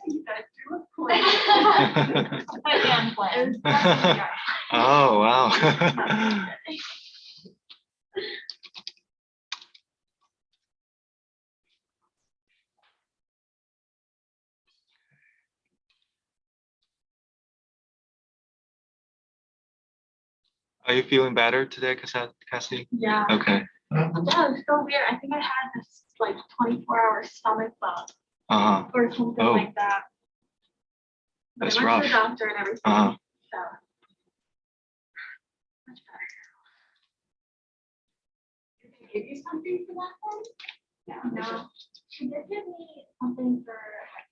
You guys do look cool. Completely unplanned. Oh, wow. Are you feeling better today, Cassie? Yeah. Okay. Yeah, it was so weird. I think I had this like 24-hour stomach bug Uh-huh. or something Oh. like that. But That's I went rough. to the doctor and everything. Uh-huh. So much better. Did they give you something for that one? Yeah. No. She did give me something for like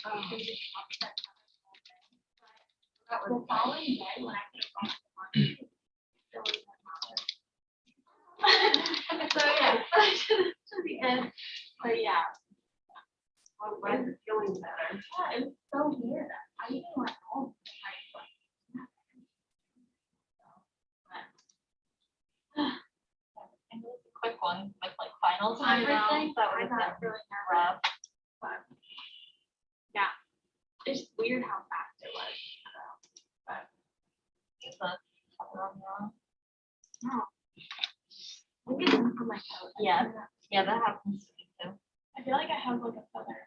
nausea. They just talked about that was the following day when I came home from lunch. There was no nausea. So yeah, should be good. But yeah. I'm glad you're feeling better. Yeah, it's so weird. I even went home. And it was a quick one with like finals and I know. everything. That I would got have been really nervous. rough. But yeah, it's weird how fast it was. It's a wrong. No. I'm getting from my coat. Yeah. Yeah, that happens to me too. I feel like I have like a feather.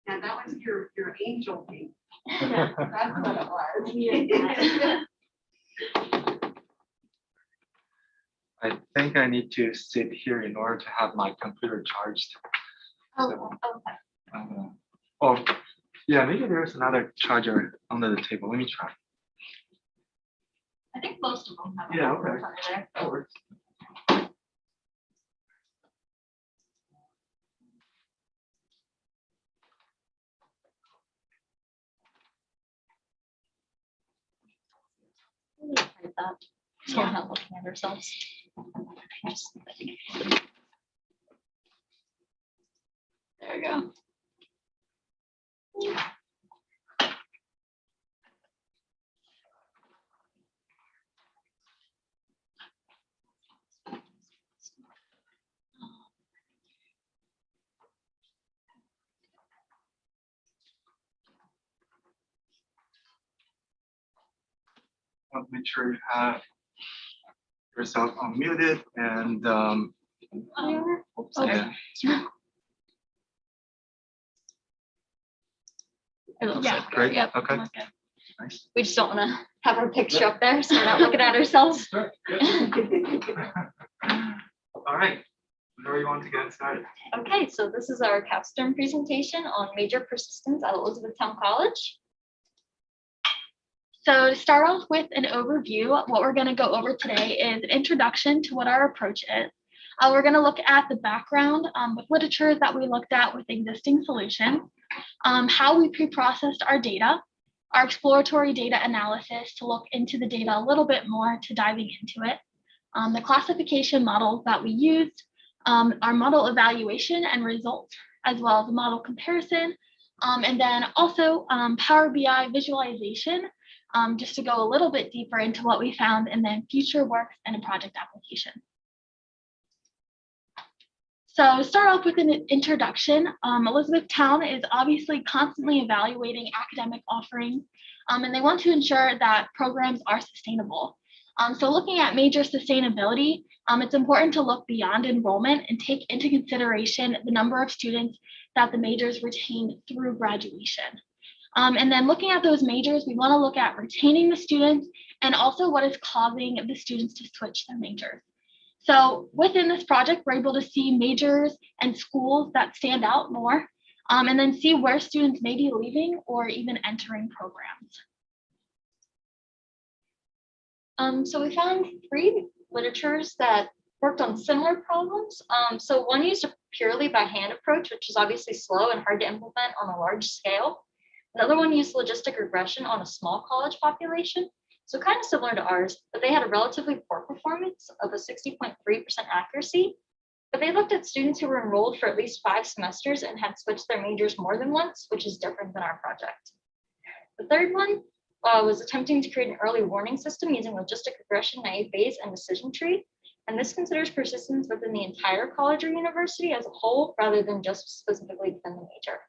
Yeah, that was your angel wing. Yeah. That's what it was. Yeah. I think I need to sit here in order to have my computer charged. Oh, So, Okay. oh, yeah, maybe there's another charger under the table. Let me try. I think most of them have. Yeah, a okay. under there. That works. Like that. So we're not looking at ourselves. Just- There we go. Want to make sure you have yourself unmuted and Oops, yeah. It looks Yeah. like we're- Great. Yep. Okay. Okay. Nice. We just don't want to have our picture up there, so we're not looking at ourselves. All right. Whenever you want to get started. Okay, so this is our capstone presentation on major persistence at Elizabethtown College. So to start off with an overview, what we're going to go over today is an introduction to what our approach is. We're going to look at the background with literature that we looked at with existing solutions, how we pre-processed our data, our exploratory data analysis to look into the data a little bit more to diving into it, the classification model that we used, our model evaluation and results, as well as a model comparison, and then also Power BI visualization, just to go a little bit deeper into what we found, and then future works and a project application. So to start off with an introduction, Elizabethtown is obviously constantly evaluating academic offerings, and they want to ensure that programs are sustainable. So looking at major sustainability, it's important to look beyond enrollment and take into consideration the number of students that the majors retain through graduation. And then looking at those majors, we want to look at retaining the students and also what is causing the students to switch their majors. So within this project, we're able to see majors and schools that stand out more, and then see where students may be leaving or even entering programs. So we found 3 literatures that worked on similar problems. So one used a purely by hand approach, which is obviously slow and hard to implement on a large scale. Another one used logistic regression on a small college population. So kind of similar to ours, but they had a relatively poor performance of a 60.3% accuracy. But they looked at students who were enrolled for at least 5 semesters and had switched their majors more than once, which is different than our project. The third one was attempting to create an early warning system using logistic regression, naive Bayes, and decision tree. And this considers persistence within the entire college or university as a whole, rather than just specifically within the major.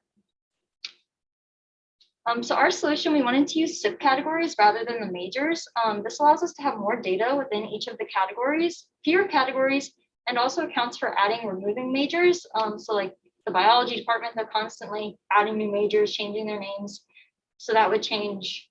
So our solution, we wanted to use subcategories rather than the majors. This allows us to have more data within each of the categories, fewer categories, and also accounts for adding or removing majors. So like the biology department, they're constantly adding new majors, changing their names. So that would change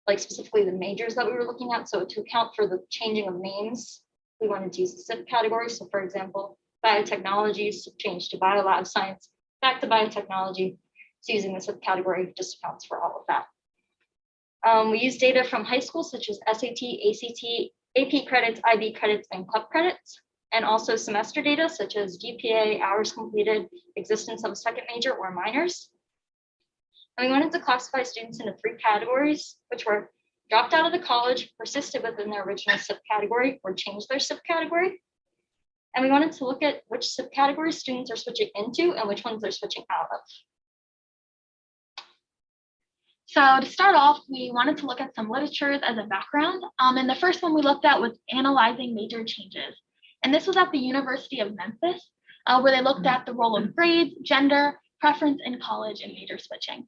like specifically the majors that we were looking at. So to account for the changing of names, we wanted to use the subcategory. So for example, biotechnology changed to biolab science, back to biotechnology. So using the subcategory just accounts for all of that. We use data from high school, such as SAT, ACT, AP credits, IB credits, and club credits, and also semester data, such as GPA, hours completed, existence of a second major or minors. And we wanted to classify students into 3 categories, which were dropped out of the college, persisted within their original subcategory, or changed their subcategory. And we wanted to look at which subcategories students are switching into and which ones they're switching out of. So to start off, we wanted to look at some literatures as a background. And the first one we looked at was analyzing major changes. And this was at the University of Memphis, where they looked at the role of grades, gender, preference in college, and major switching.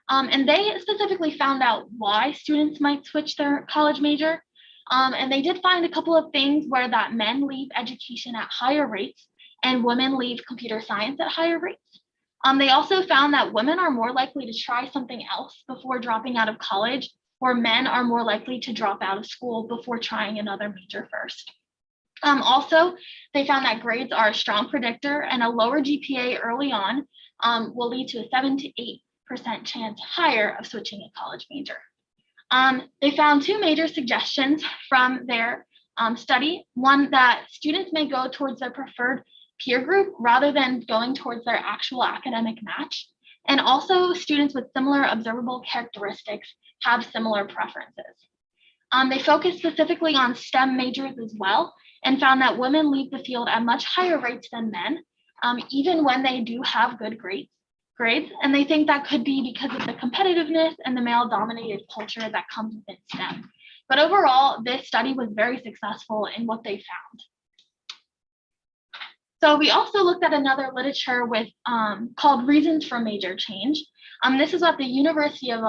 And they specifically found out why students might switch their college major. And they did find a couple of things where that men leave education at higher rates and women leave computer science at higher rates. They also found that women are more likely to try something else before dropping out of college, or men are more likely to drop out of school before trying another major first. Also, they found that grades are a strong predictor, and a lower GPA early on will lead to a 7 to 8% chance higher of switching a college major. They found 2 major suggestions from their study. One, that students may go towards their preferred peer group rather than going towards their actual academic match. And also, students with similar observable characteristics have similar preferences. They focused specifically on STEM majors as well, and found that women leave the field at much higher rates than men, even when they do have good grades. And they think that could be because of the competitiveness and the male-dominated culture that comes within STEM. But overall, this study was very successful in what they found. So we also looked at another literature with called Reasons for Major Change. This is at the University of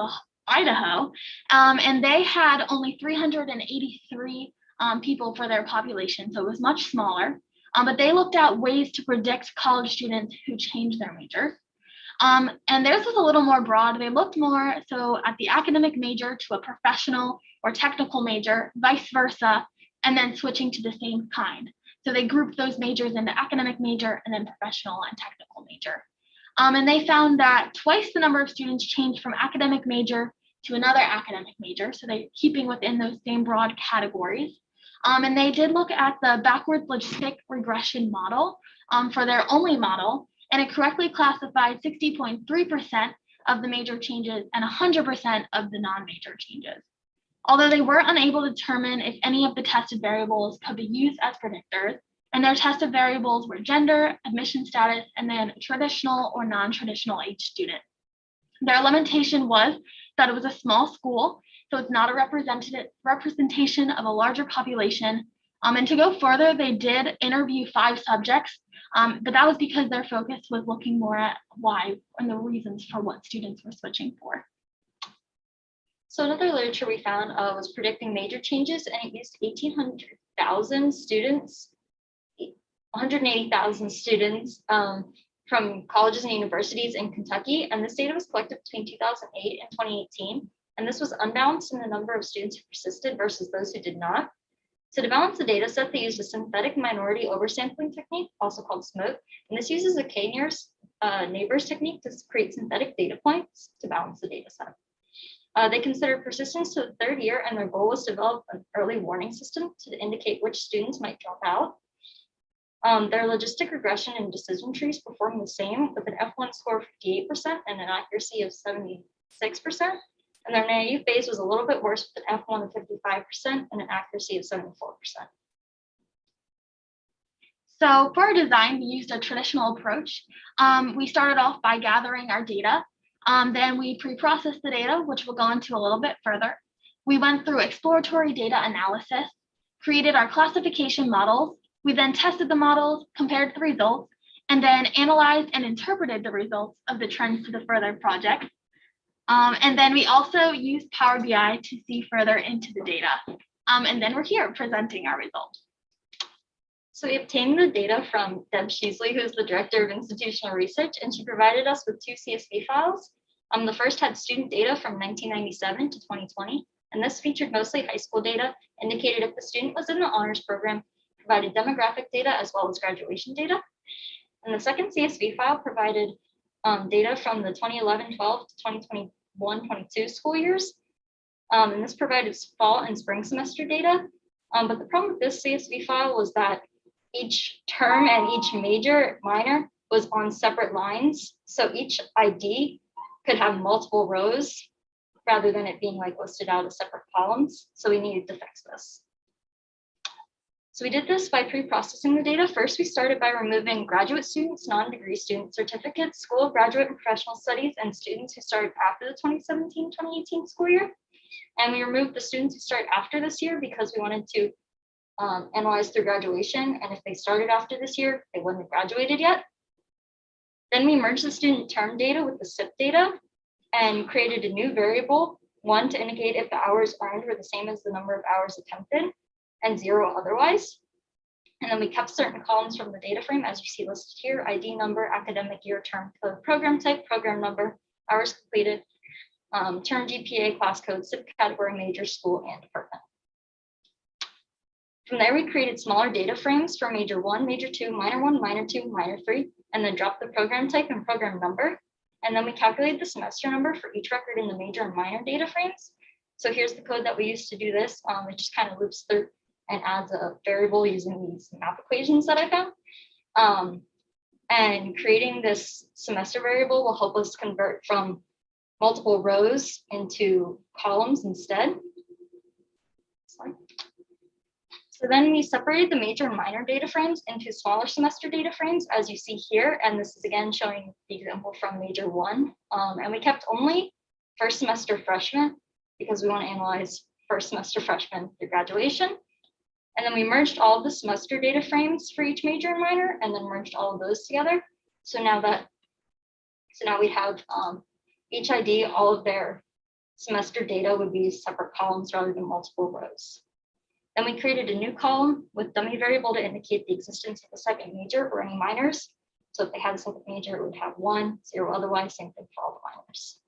Idaho, and they had only 383 people for their population, so it was much smaller. But they looked at ways to predict college students who change their majors. And theirs was a little more broad. They looked more so at the academic major to a professional or technical major, vice versa, and then switching to the same kind. So they grouped those majors into academic major and then professional and technical major. And they found that twice the number of students changed from academic major to another academic major. So they're keeping within those same broad categories. And they did look at the backwards logistic regression model for their only model, and it correctly classified 60.3% of the major changes and 100% of the non-major changes. Although they were unable to determine if any of the tested variables could be used as predictors, and their tested variables were gender, admission status, and then traditional or non-traditional age student. Their limitation was that it was a small school, so it's not a representation of a larger population. And to go further, they did interview 5 subjects, but that was because their focus was looking more at why and the reasons for what students were switching for. So another literature we found was predicting major changes, and it used 180,000 students from colleges and universities in Kentucky. And this data was collected between 2008 and 2018. And this was unbalanced in the number of students who persisted versus those who did not. So to balance the data set, they used a synthetic minority oversampling technique, also called SMOTE. And this uses a k-nearest neighbors technique to create synthetic data points to balance the data set. They considered persistence to the 3rd year, and their goal was to develop an early warning system to indicate which students might drop out. Their logistic regression and decision trees performed the same, with an F1 score of 58% and an accuracy of 76%. And their naive Bayes was a little bit worse, with an F1 of 55% and an accuracy of 74%. So for our design, we used a traditional approach. We started off by gathering our data. Then we pre-processed the data, which we'll go into a little bit further. We went through exploratory data analysis, created our classification models. We then tested the models, compared the results, and then analyzed and interpreted the results of the trends to the further project. And then we also used Power BI to see further into the data. And then we're here presenting our results. So we obtained the data from Deb Sheasley, who's the Director of Institutional Research, and she provided us with two CSV files. The first had student data from 1997 to 2020, and this featured mostly high school data, indicated if the student was in the honors program, provided demographic data as well as graduation data. And the second CSV file provided data from the 2011-12 to 2021-22 school years. And this provided fall and spring semester data. But the problem with this CSV file was that each term and each major minor was on separate lines. So each ID could have multiple rows rather than it being like listed out as separate columns. So we needed to fix this. So we did this by pre-processing the data. First, we started by removing graduate students, non-degree students, certificates, School of Graduate and Professional Studies, and students who started after the 2017-2018 school year. And we removed the students who started after this year because we wanted to analyze through graduation. And if they started after this year, they wouldn't have graduated yet. Then we merged the student term data with the SIP data and created a new variable, one to indicate if the hours earned were the same as the number of hours attempted, and 0 otherwise. And then we kept certain columns from the data frame as you see listed here: ID number, academic year, term code, program type, program number, hours completed, term GPA, class code, SIP category, major, school, and department. From there, we created smaller data frames for major 1, major 2, minor 1, minor 2, minor 3, and then dropped the program type and program number. And then we calculated the semester number for each record in the major and minor data frames. So here's the code that we used to do this. It just kind of loops through and adds a variable using these math equations that I found. And creating this semester variable will help us convert from multiple rows into columns instead. So then we separated the major and minor data frames into smaller semester data frames, as you see here. And this is again showing the example from major 1. And we kept only first semester freshmen because we want to analyze first semester freshmen through graduation. And then we merged all of the semester data frames for each major and minor, and then merged all of those together. So now we have each ID, all of their semester data would be separate columns rather than multiple rows. Then we created a new column with dummy variable to indicate the existence of a second major or any minors. So if they had a second major, it would have 1, 0 otherwise, same thing for all the minors.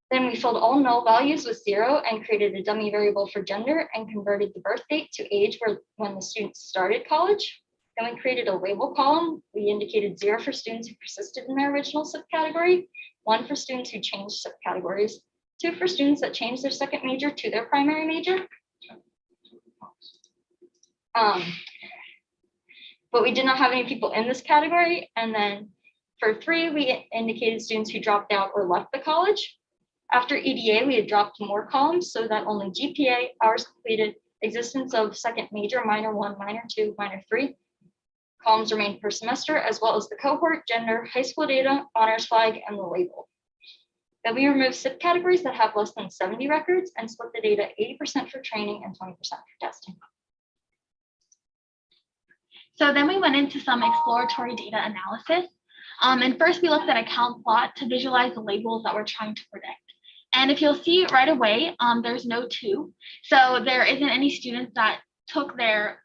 Then we filled all null values with 0 and created a dummy variable for gender and converted the birth date to age when the students started college. Then we created a label column. We indicated 0 for students who persisted in their original subcategory, 1 for students who changed subcategories, 2 for students that changed their second major to their primary major. But we did not have any people in this category. And then for 3, we indicated students who dropped out or left the college. After EDA, we had dropped more columns so that only GPA, hours completed, existence of second major, minor 1, minor 2, minor 3 columns remained per semester, as well as the cohort, gender, high school data, honors flag, and the label. Then we removed SIP categories that have less than 70 records and split the data 80% for training and 20% for testing. So then we went into some exploratory data analysis. And first we looked at a count plot to visualize the labels that we're trying to predict. And if you'll see right away, there's no 2. So there isn't any students that took their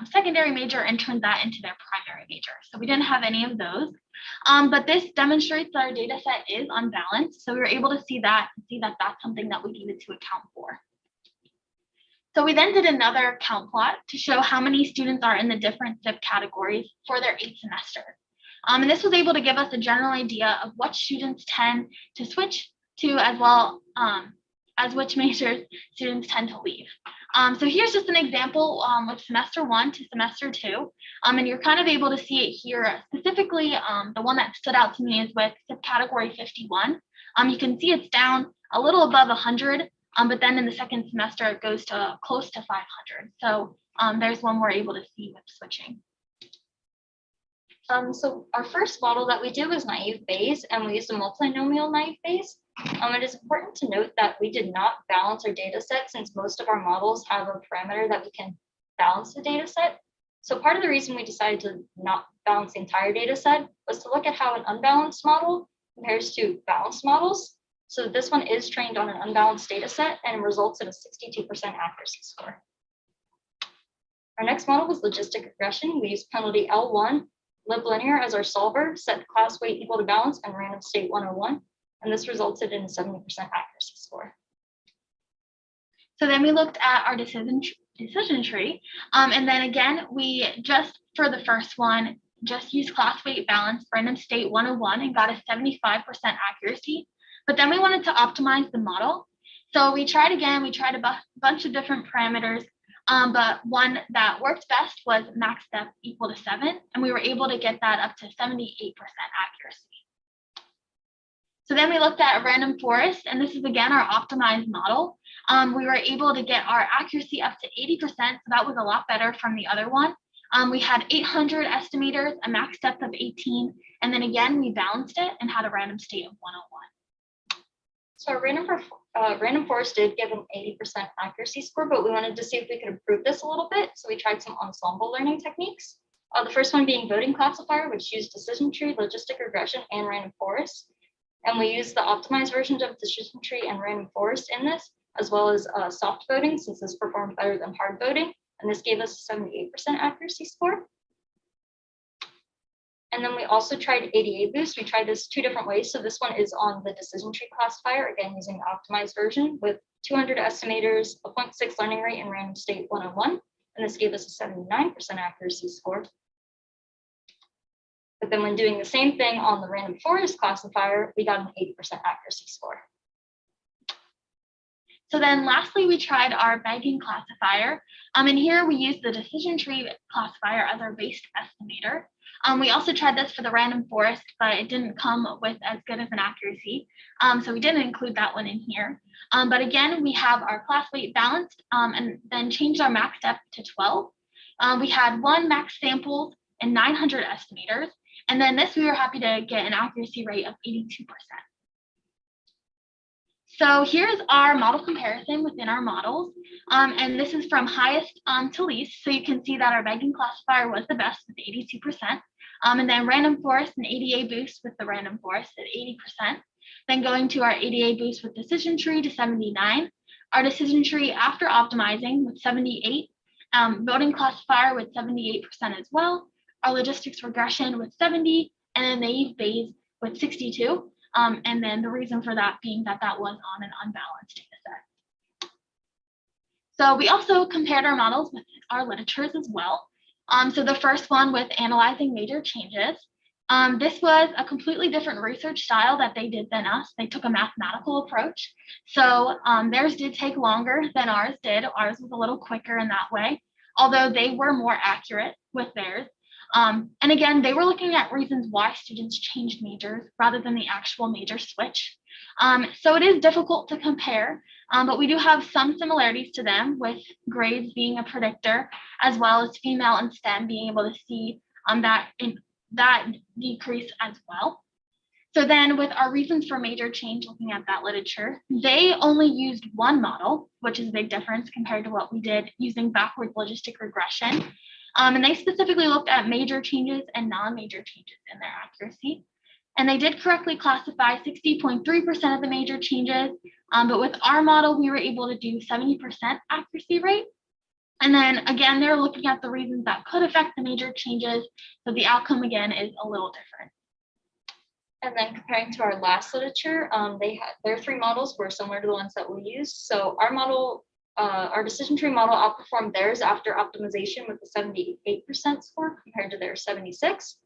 secondary major and turned that into their primary major. So we didn't have any of those. But this demonstrates that our data set is unbalanced. So we were able to see that that's something that we needed to account for. So we then did another count plot to show how many students are in the different SIP categories for their 8th semester. And this was able to give us a general idea of what students tend to switch to, as well as which majors students tend to leave. So here's just an example with semester 1 to semester 2. And you're kind of able to see it here. Specifically, the one that stood out to me is with SIP category 51. You can see it's down a little above 100, but then in the second semester, it goes to close to 500. So there's one we're able to see with switching. So our first model that we did was naive Bayes, and we used a multinomial naive Bayes. It is important to note that we did not balance our data set since most of our models have a parameter that we can balance the data set. So part of the reason we decided to not balance the entire data set was to look at how an unbalanced model compares to balanced models. So this one is trained on an unbalanced data set and results in a 62% accuracy score. Our next model was logistic regression. We used penalty L1, liblinear as our solver, set class weight equal to balance, and random state 101. And this resulted in a 70% accuracy score. So then we looked at our decision tree. And then again, we just, for the first one, just used class weight balance, random state 101, and got a 75% accuracy. But then we wanted to optimize the model. So we tried again, we tried a bunch of different parameters, but one that worked best was max depth equal to 7, and we were able to get that up to 78% accuracy. So then we looked at a random forest, and this is again our optimized model. We were able to get our accuracy up to 80%, so that was a lot better from the other one. We had 800 estimators, a max depth of 18, and then again, we balanced it and had a random state of 101. So our random forest did give an 80% accuracy score, but we wanted to see if we could improve this a little bit. So we tried some ensemble learning techniques. The first one being voting classifier, which used decision tree, logistic regression, and random forest. And we used the optimized versions of decision tree and random forest in this, as well as soft voting, since this performed better than hard voting. And this gave us a 78% accuracy score. And then we also tried ADA boost. We tried this 2 different ways. So this one is on the decision tree classifier, again, using the optimized version with 200 estimators, a 0.6 learning rate, and random state 101. And this gave us a 79% accuracy score. But then when doing the same thing on the random forest classifier, we got an 80% accuracy score. So then lastly, we tried our Bayesian classifier. And here we used the decision tree classifier as our base estimator. We also tried this for the random forest, but it didn't come with as good of an accuracy. So we didn't include that one in here. But again, we have our class weight balanced and then changed our max depth to 12. We had 1 max sample and 900 estimators. And then this, we were happy to get an accuracy rate of 82%. So here's our model comparison within our models. And this is from highest to least. So you can see that our Bayesian classifier was the best with 82%. And then random forest and ADA boost with the random forest at 80%. Then going to our ADA boost with decision tree to 79. Our decision tree after optimizing with 78. Voting classifier with 78% as well. Our logistics regression with 70, and then naive Bayes with 62. And then the reason for that being that that was on an unbalanced data set. So we also compared our models with our literatures as well. So the first one with analyzing major changes. This was a completely different research style that they did than us. They took a mathematical approach. So theirs did take longer than ours did. Ours was a little quicker in that way, although they were more accurate with theirs. And again, they were looking at reasons why students changed majors rather than the actual major switch. So it is difficult to compare, but we do have some similarities to them, with grades being a predictor, as well as female and STEM being able to see that decrease as well. So then with our reasons for major change, looking at that literature, they only used 1 model, which is a big difference compared to what we did using backwards logistic regression. And they specifically looked at major changes and non-major changes in their accuracy. And they did correctly classify 60.3% of the major changes, but with our model, we were able to do 70% accuracy rate. And then again, they're looking at the reasons that could affect the major changes, so the outcome again is a little different. And then comparing to our last literature, their 3 models were similar to the ones that we used. So our model, our decision tree model outperformed theirs after optimization with a 78% score compared to their 76.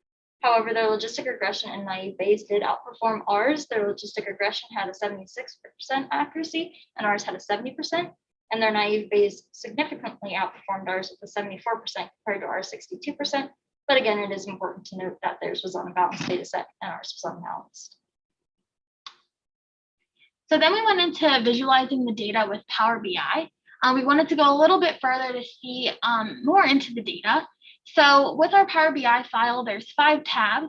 However, their logistic regression and naive Bayes did outperform ours. Their logistic regression had a 76% accuracy and ours had a 70%. And their naive Bayes significantly outperformed ours with a 74% compared to our 62%. But again, it is important to note that theirs was on a balanced data set and ours was unbalanced. So then we went into visualizing the data with Power BI. We wanted to go a little bit further to see more into the data. So with our Power BI file, there's 5 tabs.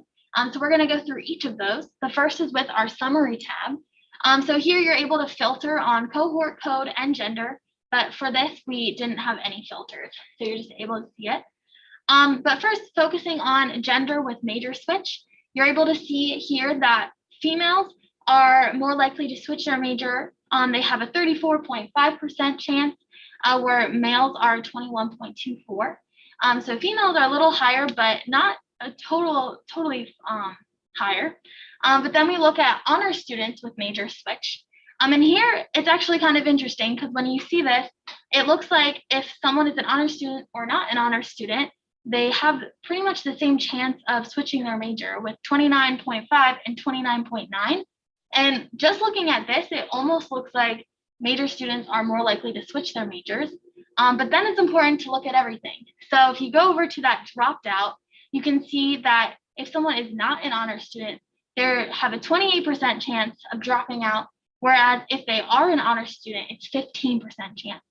So we're going to go through each of those. The first is with our summary tab. So here you're able to filter on cohort code and gender, but for this, we didn't have any filters. So you're just able to see it. But first, focusing on gender with major switch, you're able to see here that females are more likely to switch their major. They have a 34.5% chance, where males are 21.24. So females are a little higher, but not a totally higher. But then we look at honor students with major switch. And here it's actually kind of interesting because when you see this, it looks like if someone is an honor student or not an honor student, they have pretty much the same chance of switching their major with 29.5 and 29.9. And just looking at this, it almost looks like major students are more likely to switch their majors. But then it's important to look at everything. So if you go over to that dropped out, you can see that if someone is not an honor student, they have a 28% chance of dropping out, whereas if they are an honor student, it's 15% chance.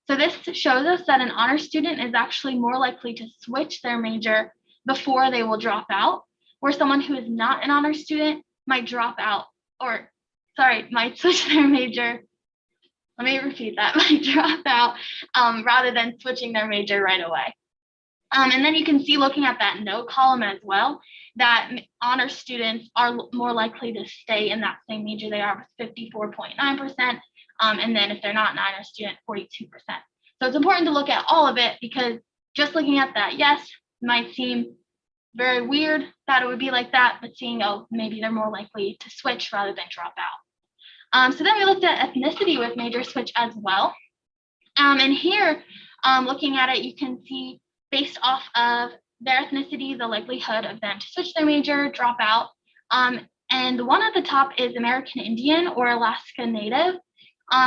So this shows us that an honor student is actually more likely to switch their major before they will drop out, where someone who is not an honor student might drop out, might switch their major. Let me repeat that, might drop out rather than switching their major right away. And then you can see looking at that no column as well, that honor students are more likely to stay in that same major they are with 54.9%. And then if they're not an honor student, 42%. So it's important to look at all of it because just looking at that, yes, might seem very weird that it would be like that, but seeing, oh, maybe they're more likely to switch rather than drop out. So then we looked at ethnicity with major switch as well. And here, looking at it, you can see based off of their ethnicity, the likelihood of them to switch their major, drop out. And the one at the top is American Indian or Alaska Native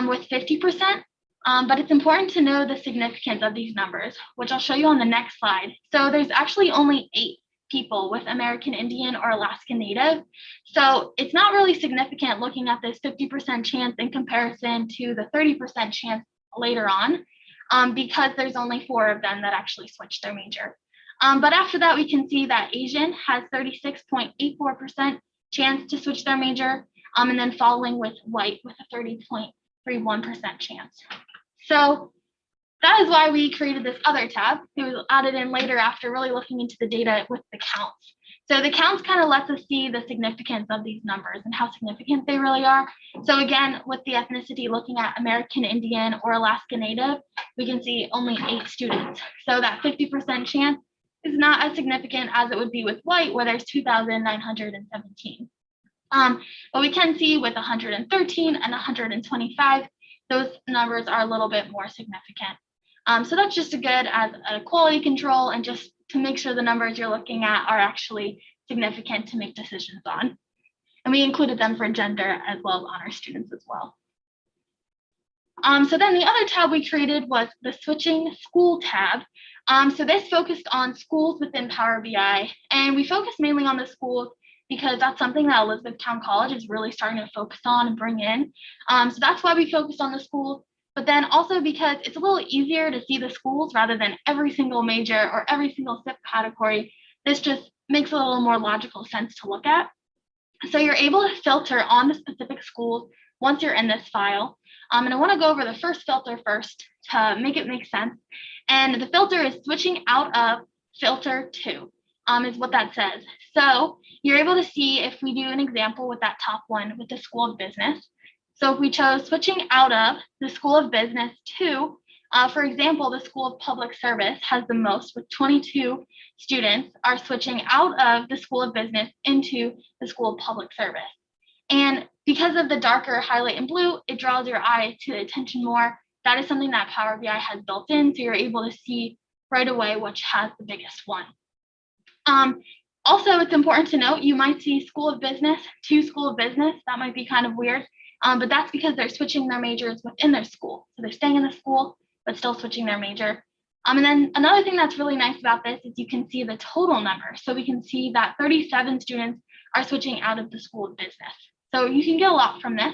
with 50%. But it's important to know the significance of these numbers, which I'll show you on the next slide. So there's actually only 8 people with American Indian or Alaska Native. So it's not really significant looking at this 50% chance in comparison to the 30% chance later on, because there's only 4 of them that actually switched their major. But after that, we can see that Asian has 36.84% chance to switch their major, and then following with white with a 30.31% chance. So that is why we created this other tab. It was added in later after really looking into the data with the counts. So the counts kind of lets us see the significance of these numbers and how significant they really are. So again, with the ethnicity looking at American Indian or Alaska Native, we can see only 8 students. So that 50% chance is not as significant as it would be with white, where there's 2,917. But we can see with 113 and 125, those numbers are a little bit more significant. So that's just a good as a quality control and just to make sure the numbers you're looking at are actually significant to make decisions on. And we included them for gender as well as honor students as well. So then the other tab we created was the switching school tab. So this focused on schools within Power BI, and we focused mainly on the schools because that's something that Elizabethtown College is really starting to focus on and bring in. So that's why we focused on the schools, but then also because it's a little easier to see the schools rather than every single major or every single SIP category. This just makes a little more logical sense to look at. So you're able to filter on the specific schools once you're in this file. And I want to go over the first filter first to make it make sense. And the filter is switching out of filter 2, is what that says. So you're able to see if we do an example with that top one with the School of Business. So if we chose switching out of the School of Business to, for example, the School of Public Service has the most with 22 students are switching out of the School of Business into the School of Public Service. And because of the darker highlight in blue, it draws your eye to attention more. That is something that Power BI has built in, so you're able to see right away which has the biggest one. Also, it's important to note, you might see School of Business to School of Business. That might be kind of weird, but that's because they're switching their majors within their school. So they're staying in the school, but still switching their major. And then another thing that's really nice about this is you can see the total number. So we can see that 37 students are switching out of the School of Business. So you can get a lot from this.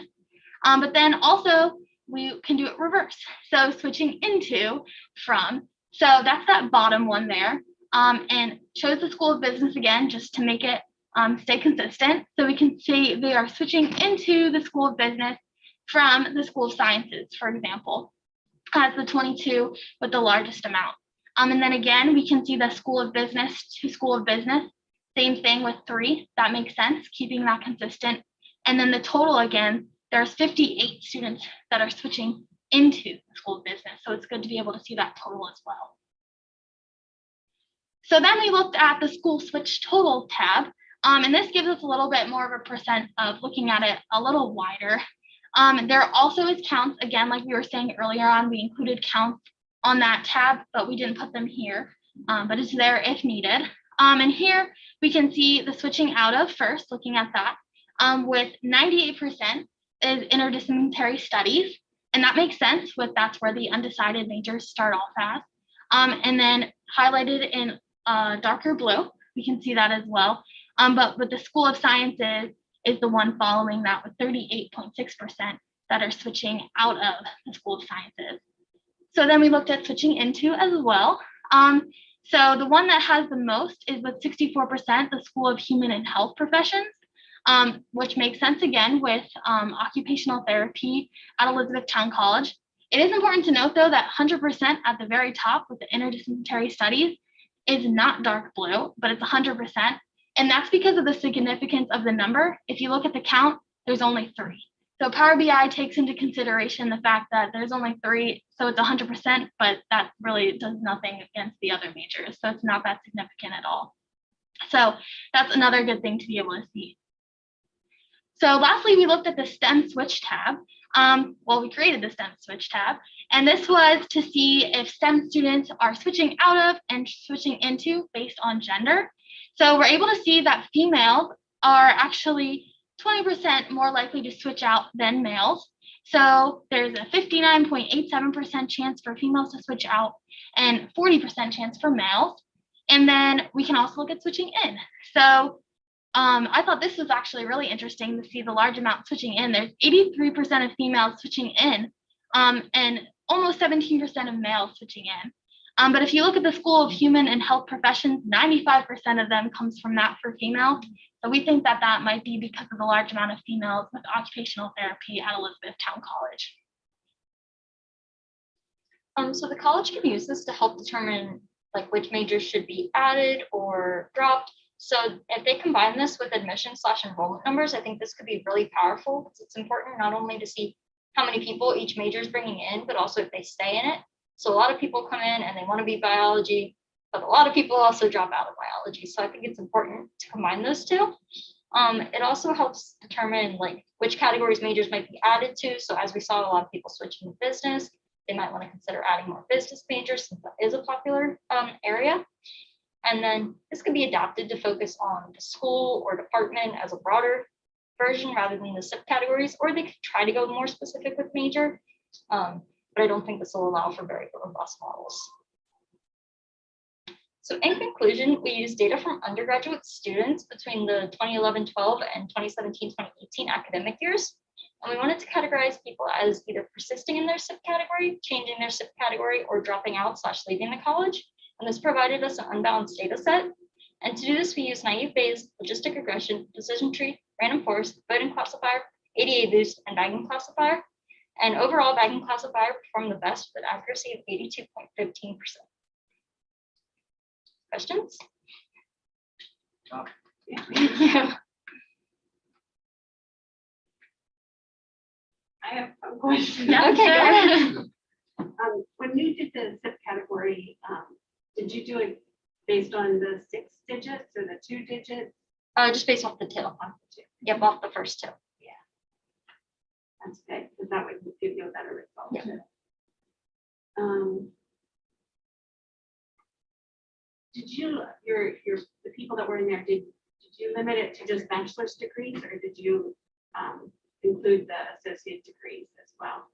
But then also we can do it reverse. So switching into from, so that's that bottom one there. and shows the School of Business again, just to make it stay consistent. So we can see they are switching into the School of Business from the School of Sciences, for example, as the 22 with the largest amount. And then again, we can see the School of Business to School of Business, same thing with 3. That makes sense, keeping that consistent. And then the total again, there's 58 students that are switching into the School of Business. So it's good to be able to see that total as well. So then we looked at the school switch total tab, and this gives us a little bit more of a percent of looking at it a little wider. There also is counts, again, like we were saying earlier on, we included counts on that tab, but we didn't put them here, but it's there if needed. And here we can see the switching out of first, looking at that, with 98% is interdisciplinary studies, and that makes sense with that's where the undecided majors start off at. And then highlighted in darker blue, we can see that as well. But with the School of Sciences is the one following that with 38.6% that are switching out of the School of Sciences. So then we looked at switching into as well. So the one that has the most is with 64%, the School of Human and Health Professions, which makes sense again with occupational therapy at Elizabethtown College. It is important to note though that 100% at the very top with the interdisciplinary studies is not dark blue, but it's 100%. And that's because of the significance of the number. If you look at the count, there's only 3. So Power BI takes into consideration the fact that there's only 3, so it's 100%, but that really does nothing against the other majors. So it's not that significant at all. So that's another good thing to be able to see. So lastly, we looked at the STEM switch tab. We created the STEM switch tab, and this was to see if STEM students are switching out of and switching into based on gender. So we're able to see that females are actually 20% more likely to switch out than males. So there's a 59.87% chance for females to switch out and 40% chance for males. And then we can also look at switching in. So I thought this was actually really interesting to see the large amount switching in. There's 83% of females switching in and almost 17% of males switching in. But if you look at the School of Human and Health Professions, 95% of them comes from that for female. So we think that that might be because of the large amount of females with occupational therapy at Elizabethtown College. So the college can use this to help determine like which majors should be added or dropped. So if they combine this with admission/enrollment numbers, I think this could be really powerful because it's important not only to see how many people each major is bringing in, but also if they stay in it. So a lot of people come in and they want to be biology, but a lot of people also drop out of biology. So I think it's important to combine those two. It also helps determine like which categories majors might be added to. So as we saw a lot of people switching to business, they might want to consider adding more business majors since that is a popular area. And then this could be adapted to focus on the school or department as a broader version rather than the subcategories, or they could try to go more specific with major. But I don't think this will allow for very robust models. So in conclusion, we use data from undergraduate students between the 2011-12 and 2017-2018 academic years. And we wanted to categorize people as either persisting in their subcategory, changing their subcategory, or dropping out / leaving the college. And this provided us an unbalanced data set. And to do this, we use naive Bayes, logistic regression, decision tree, random forest, voting classifier, ADA boost, and bagging classifier. And overall, bagging classifier performed the best with accuracy of 82.15%. Questions? Thank you. I have a question. Yeah, Okay, go ahead. When you did the subcategory, did you do it based on the 6 digits or the 2 digits? Just based off the two. Yep, off the first 2. That's good, because that would give you a better result. Yeah. Did you, the people that were in there, did you limit it to just bachelor's degrees, or did you include the associate degrees as well?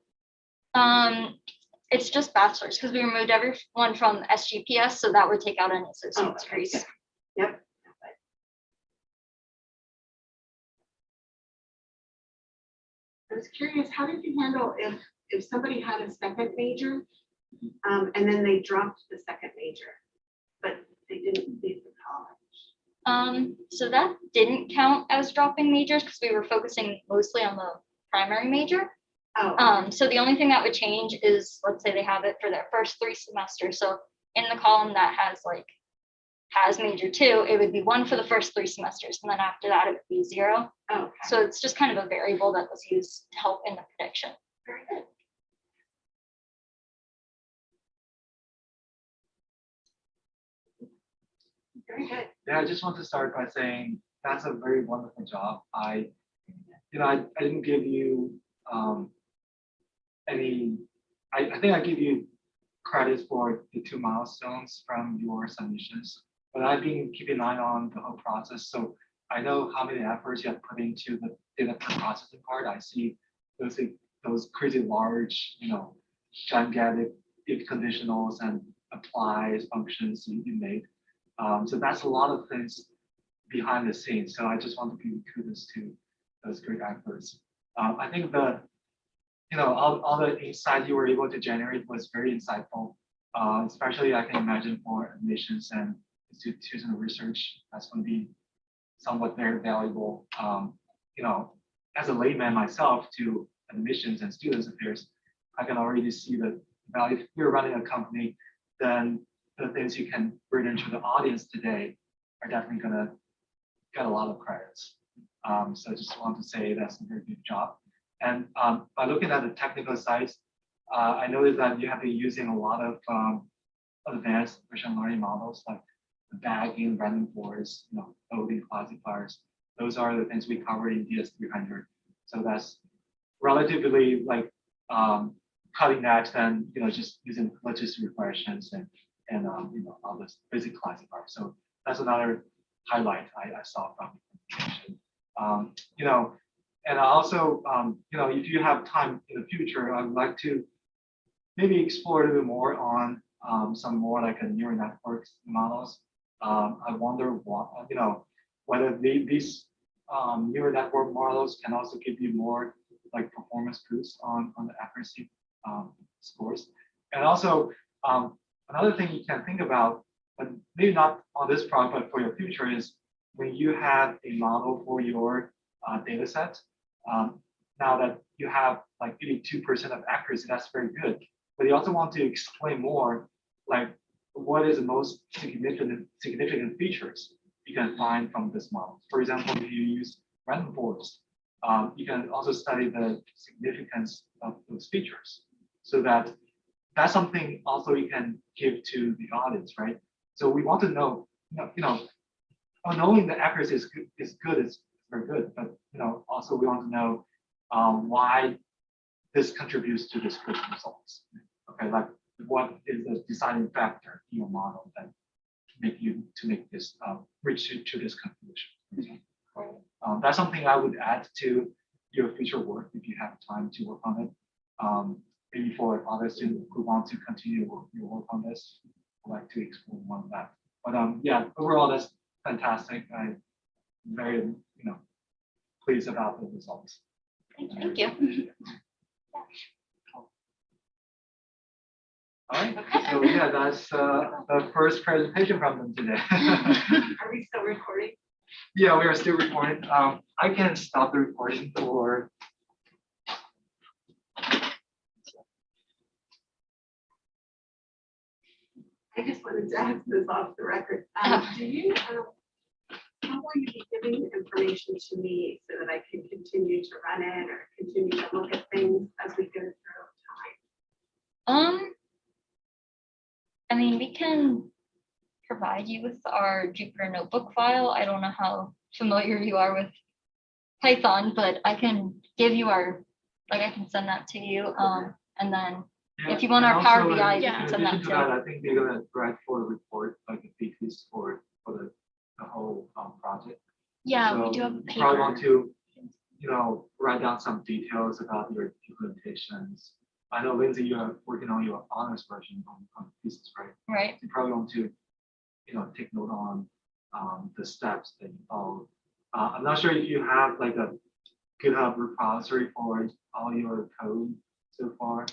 It's just bachelor's because we removed everyone from SGPS, so that would take out any associate degrees. Good. Yep. I was curious, how did you handle if somebody had a second major and then they dropped the second major, but they didn't leave the college? So that didn't count as dropping majors because we were focusing mostly on the primary major. Oh, So the only thing that would change is, let's say they have it for their first 3 semesters. So in the column that has major 2, it would be 1 for the first 3 semesters, and then after that it would be 0. okay. So it's just kind of a variable that was used to help in the prediction. Very good. Very good. Yeah, I just want to start by saying that's a very wonderful job. I didn't give you any. I think I give you credit for the 2 milestones from your submissions, but I've been keeping an eye on the whole process, so I know how many efforts you have put into the data processing part. I see those crazy large, gigantic if conditionals and applies functions you made. So that's a lot of things behind the scenes. So I just want to give kudos to those great efforts. I think all the insight you were able to generate was very insightful. Especially I can imagine for admissions and institutional research, that's going to be somewhat very valuable. As a layman myself to admissions and students affairs, I can already see the value. If you're running a company, then the things you can bring into the audience today are definitely going to get a lot of credits. So I just want to say that's a very good job. And by looking at the technical sides, I noticed that you have been using a lot of advanced machine learning models like the bagging, random forest, loading classifiers. Those are the things we cover in DS300. So that's relatively cutting edge than just using logistic regressions and all this basic classifiers. So that's another highlight I saw from the presentation. And also, if you have time in the future, I would like to maybe explore a little bit more on some more like a neural networks models. I wonder whether these neural network models can also give you more like performance boost on the accuracy scores. And also another thing you can think about, but maybe not on this product, but for your future is when you have a model for your data set. Now that you have like 82% of accuracy, that's very good. But you also want to explain more, like what is the most significant features you can find from this model. For example, if you use random forest, you can also study the significance of those features, so that's something also you can give to the audience, right? So we want to know, knowing the accuracy is very good, but also we want to know why this contributes to this good results. Okay, like what is the deciding factor in your model that make this reach to this conclusion? That's something I would add to your future work if you have time to work on it. Maybe for other students who want to continue your work on this, I'd like to explore more of that. But yeah, overall that's fantastic. I'm very pleased about the results. Thank you. All right. So yeah, that's the first presentation from them today. Are we still recording? Yeah, we are still recording. I can stop the recording for. I just wanted to ask this off the record. Do you, how will you be giving information to me so that I can continue to run it or continue to look at things as we go through time? I mean, we can provide you with our Jupyter notebook file. I don't know how familiar you are with Python, but I can give you I can send that to you. And then if you want our Power BI, you can send that too. I think they're gonna write for a report, like a thesis for the whole project. Yeah, So we do have a you probably paper. want to, write down some details about your implementations. I know, Lindsay, you're working on your honors version on thesis, right? Right. You probably want to, take note on the steps that you follow. I'm not sure if you have like a GitHub repository for all your code so far.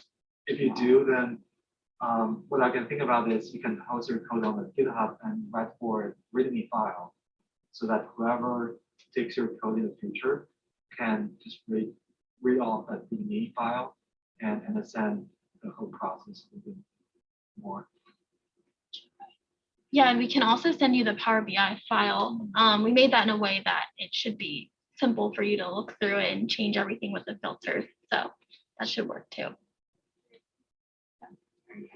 If you do, then what I can think about is you can host your code on the GitHub and write for a README file so that whoever takes your code in the future can just read off that README file and understand the whole process a little bit more. Yeah, and we can also send you the Power BI file. We made that in a way that it should be simple for you to look through it and change everything with the filters. So that should work too. Very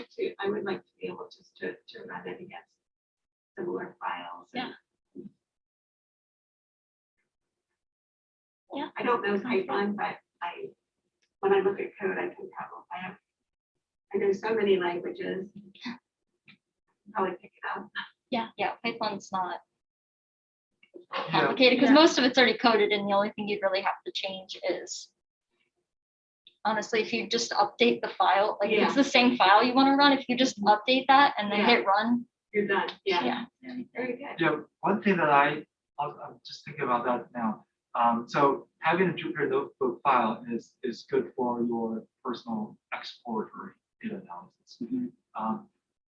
good. I would like to be able just to run it against similar files. Yeah. Yeah. I don't know Python, but when I look at code, I can I know so many languages. Probably pick it up. Yeah, Python's not Yeah, complicated because Yeah. most of it's already coded, and the only thing you'd really have to change is honestly, if you just update the file, like if it's the same file you want to run, if you just update that and then Yeah. hit run, You're done. Yeah. yeah. Very good. yeah. One thing that I'm just thinking about that now. So having a Jupyter Notebook file is good for your personal export or data analysis.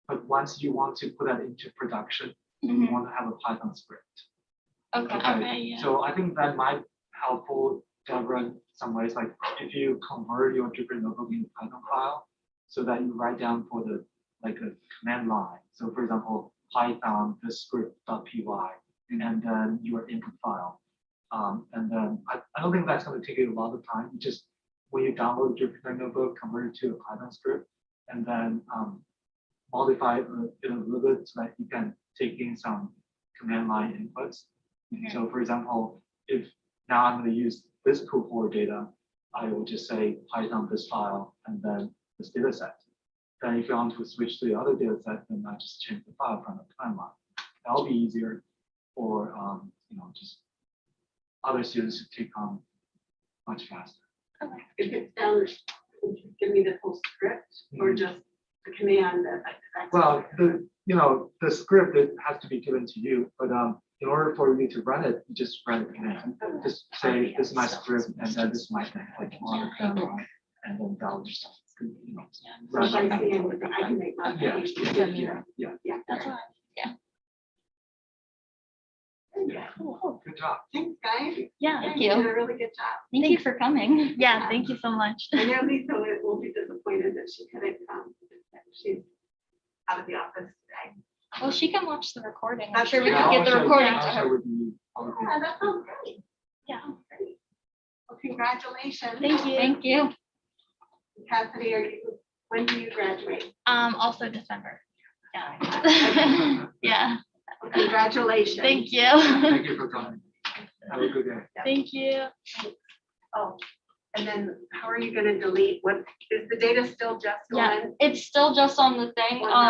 But once you want to put that into production, you want to have a Python script. Okay. Okay, yeah. So I think that might helpful Deborah in some ways, like if you convert your Jupyter Notebook into Python file, so that you write down for the like a command line. So for example, Python the script.py and then your input file. And then I don't think that's going to take you a lot of time. You just when you download Jupyter Notebook, convert it to a Python script, and then modify it a little bit so that you can take in some command line inputs. So for example, if now I'm going to use this pool for data, I will just say Python this file and then this data set. Then if you want to switch to the other data set, then I just change the file from the timeline. That'll be easier for just other students to take on much faster. If it's down, give me the full script or just the command that. Well, the script it has to be given to you, but in order for you to run it, you just run the command. Just say this is my script and then this is my like and then that'll just So run if I it. see anything, I can make modifications. Yeah. That's right. Yeah. Good job. Thanks, guys. Yeah. Thank You you. did a really good job. Thank you for coming. Yeah, thank you so much. I know Lisa will be disappointed that she couldn't come. She's out of the office today. Well, she can watch the recording. I'm That's sure we true. can get the I'll recording share- to I'll share her. with you. Yeah, that sounds great. Yeah. Great. Well, congratulations. Thank you. Thank you. Cassidy, when do you graduate? Also December. Yeah. Yeah. Well, congratulations. Thank you. Thank you for coming. Have a good day. Thank you. Oh, and then how are you going to delete? What is the data still just Yeah, on? it's still just on the thing. Well,